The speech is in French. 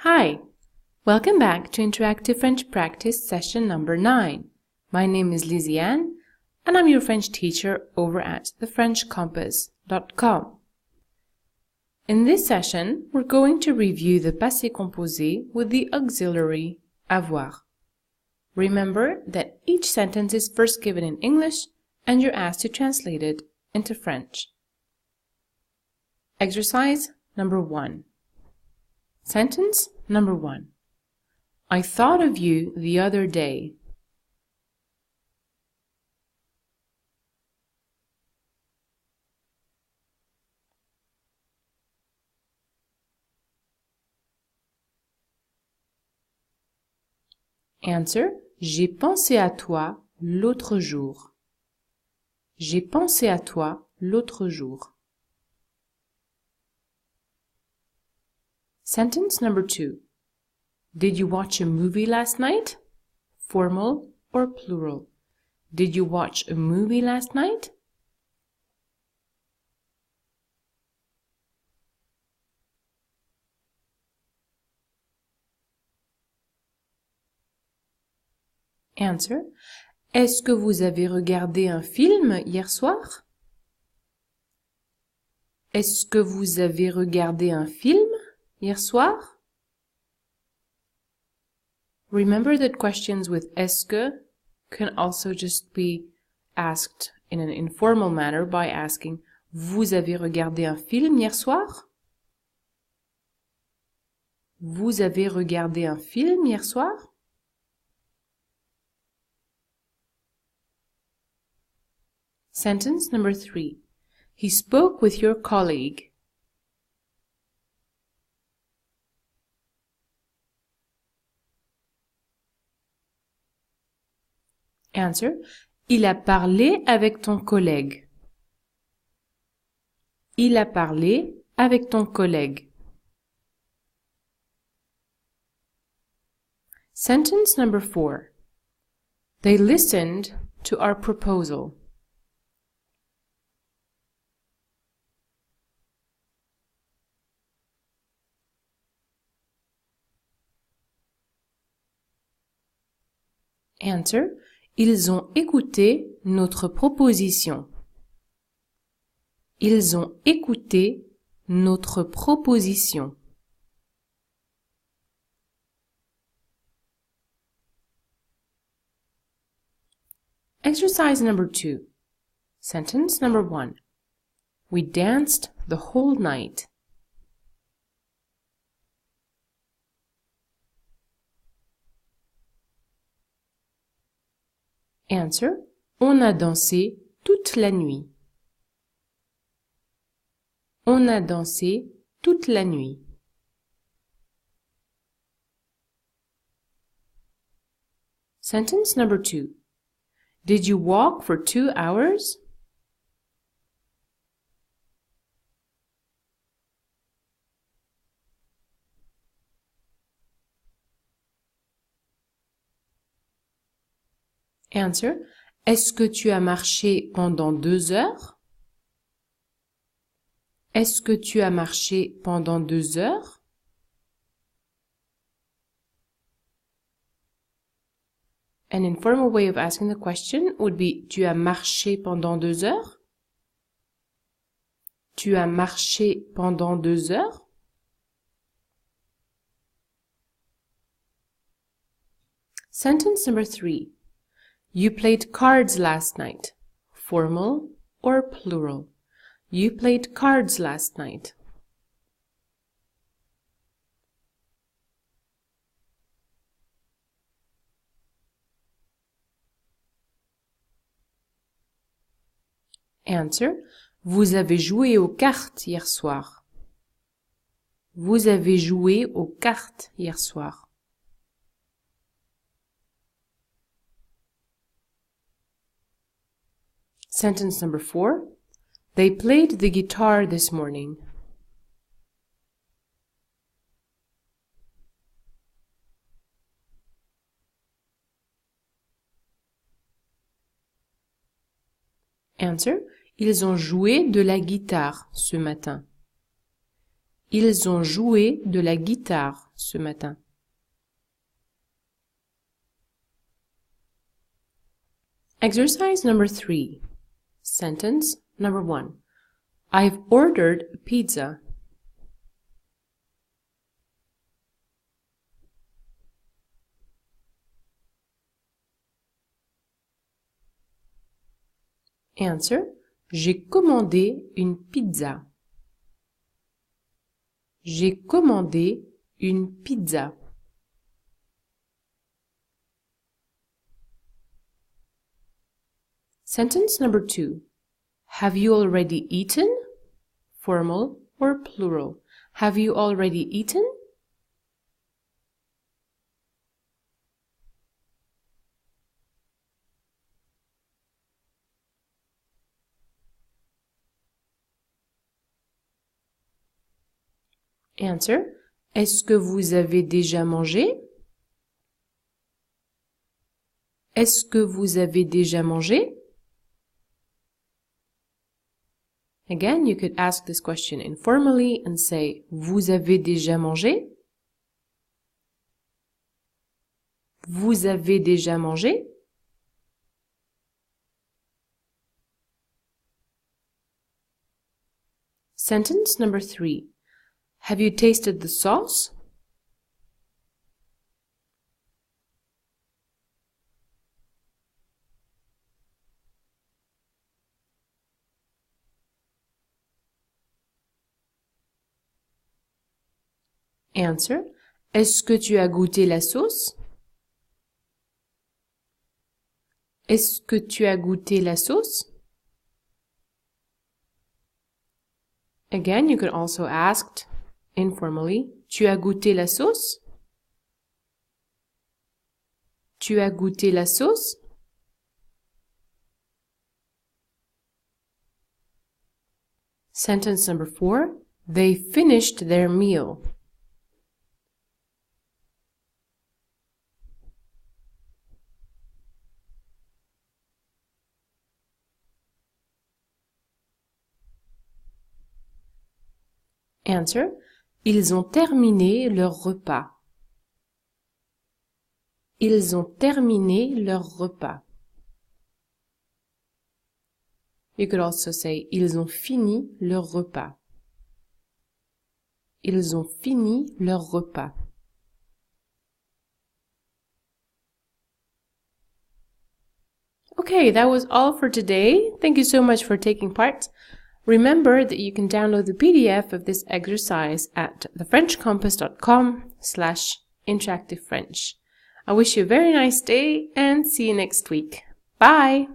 Hi, welcome back to Interactive French Practice session number 9. My name is Lisiane, and I'm your French teacher over at thefrenchcompass.com. In this session, we're going to review the Passé Composé with the auxiliary avoir. Remember that each sentence is first given in English, and you're asked to translate it into French. Exercise number 1. Sentence number 1. I thought of you the other day. Answer. J'ai pensé à toi l'autre jour. J'ai pensé à toi l'autre jour. Sentence number 2. Did you watch a movie last night? Formal or plural? Did you watch a movie last night? Answer. Est-ce que vous avez regardé un film hier soir? Est-ce que vous avez regardé un film hier soir? Remember that questions with est-ce que can also just be asked in an informal manner by asking vous avez regardé un film hier soir? Vous avez regardé un film hier soir? Sentence number 3. He spoke with your colleague. Answer. Il a parlé avec ton collègue. Il a parlé avec ton collègue. Sentence number 4. They listened to our proposal. Answer. Ils ont écouté notre proposition. Ils ont écouté notre proposition. Exercise number 2. Sentence number 1. We danced the whole night. Answer. On a dansé toute la nuit. On a dansé toute la nuit. Sentence number 2. Did you walk for 2 hours? Answer. Est-ce que tu as marché pendant 2 heures? Est-ce que tu as marché pendant 2 heures? An informal way of asking the question would be tu as marché pendant 2 heures? Tu as marché pendant 2 heures? Sentence number 3. You played cards last night. Formal or plural? You played cards last night. Answer. Vous avez joué aux cartes hier soir. Vous avez joué aux cartes hier soir. Sentence number 4. They played the guitar this morning. Answer. Ils ont joué de la guitare ce matin. Ils ont joué de la guitare ce matin? Exercise number 3. Sentence number 1. I've ordered a pizza. Answer. J'ai commandé une pizza. J'ai commandé une pizza. Sentence number 2. Have you already eaten? Formal or plural? Have you already eaten? Answer. Est-ce que vous avez déjà mangé? Est-ce que vous avez déjà mangé? Again, you could ask this question informally and say, vous avez déjà mangé? Vous avez déjà mangé? Sentence number 3. Have you tasted the sauce? Answer. Est-ce que tu as goûté la sauce? Est-ce que tu as goûté la sauce? Again, you could also ask informally, tu as goûté la sauce? Tu as goûté la sauce? Sentence number 4. They finished their meal. Answer. Ils ont terminé leur repas. Ils ont terminé leur repas. You could also say, ils ont fini leur repas. Ils ont fini leur repas. Okay, that was all for today. Thank you so much for taking part. Remember that you can download the PDF of this exercise at thefrenchcompass.com/interactivefrench. I wish you a very nice day and see you next week. Bye!